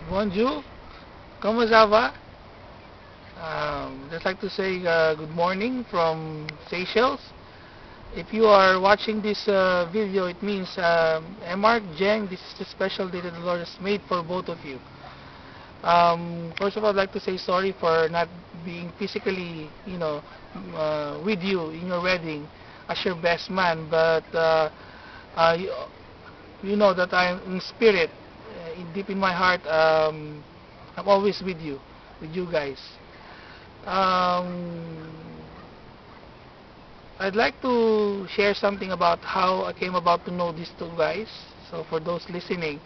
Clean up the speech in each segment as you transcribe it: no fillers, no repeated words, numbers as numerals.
Bonjour, comment ça va? Just like to say good morning from Seychelles. If you are watching this video, it means Mark, Jeng, this is the special day that the Lord has made for both of you. First of all, I'd like to say sorry for not being physically, with you in your wedding as your best man, but uh, you, you know that I'm in spirit, deep in my heart. I'm always with you guys. Um, I'd like to share something about how I came about to know these two guys. So for those listening,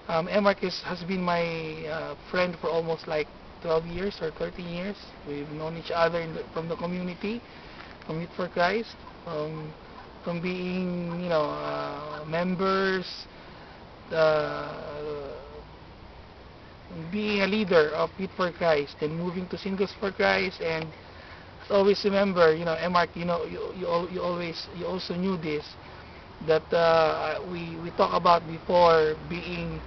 Emark has been my friend for almost like 12 years or 13 years. We've known each other from the community, from Meet for Christ, from being, members, uh, being a leader of Meet for Christ, then moving to Singles for Christ, and always remember, Emark, you also knew this, that we talk about before being,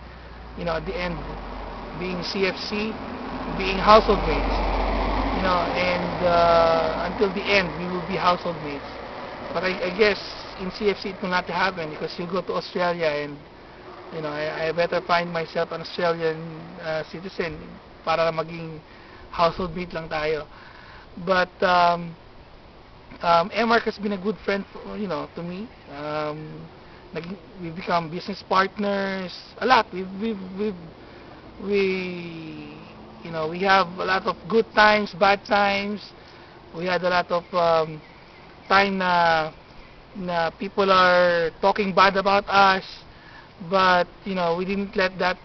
at the end, being CFC, being household mates, and until the end, we will be household mates. But I guess in CFC it will not happen because you go to Australia and, I better find myself an Australian citizen para maging household mate lang tayo. But Emark has been a good friend, to me. We've become business partners a lot. We have a lot of good times, bad times. We had a lot of time na people are talking bad about us, but we didn't let that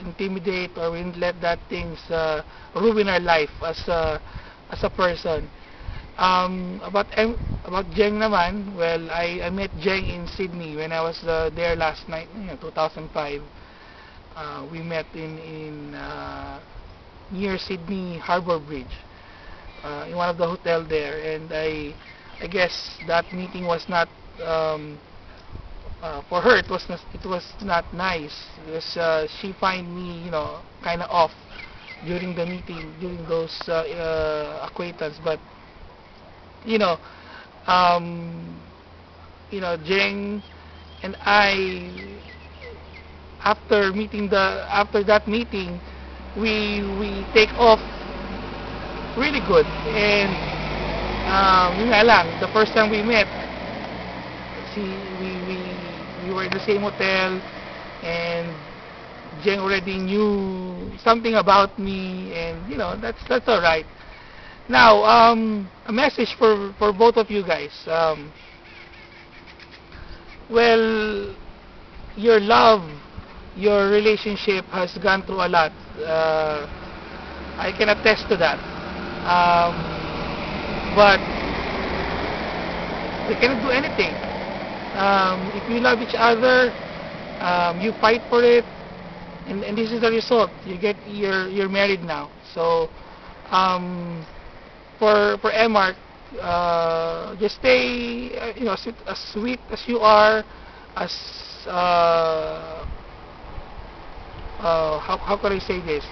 intimidate, or we didn't let that things ruin our life as a person. About Jeng naman, well, I met Jeng in Sydney when I was there last night, 2005. We met in near Sydney Harbour Bridge, in one of the hotel there, and I guess that meeting was not for her. It was not nice because she find me, kind of off during the meeting, during those acquaintance. But you know, um, Jeng and I, after that meeting, we take off really good. And yun nga lang, the first time we met, see, we were in the same hotel, and Jeng already knew something about me, and that's all right. Now, a message for both of you guys. Well, your love, your relationship has gone through a lot. I can attest to that. But we cannot do anything. If you love each other, you fight for it, and this is the result. You're married now. So, for Emark, just stay, as sweet as you are, as how can I say this?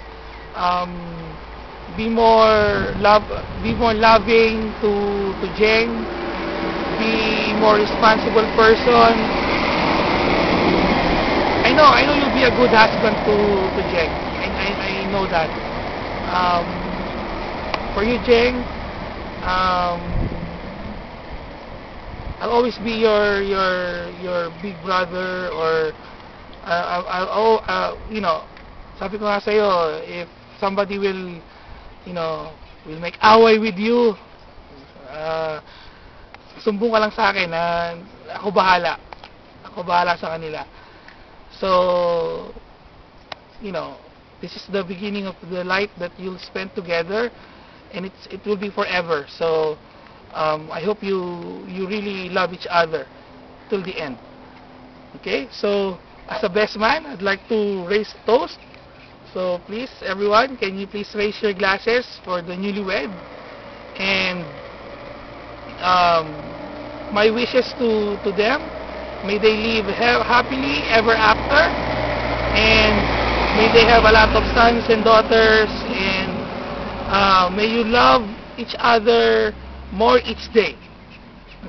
Be more loving to Jeng. Be more responsible person. I know you'll be a good husband to Jeng. I know that. For you, Jeng, I'll always be your big brother, or sabi ko nga sa'yo, if somebody will make away with you, sumbong ka lang sa akin na ako bahala sa kanila. So, this is the beginning of the life that you'll spend together, and it will be forever. So, I hope you really love each other till the end. Okay? So, as a best man, I'd like to raise a toast. So, please, everyone, can you please raise your glasses for the newlywed? And my wishes to them, may they live happily ever after, and may they have a lot of sons and daughters, and may you love each other more each day.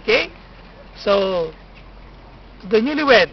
Okay? So, to the newlywed,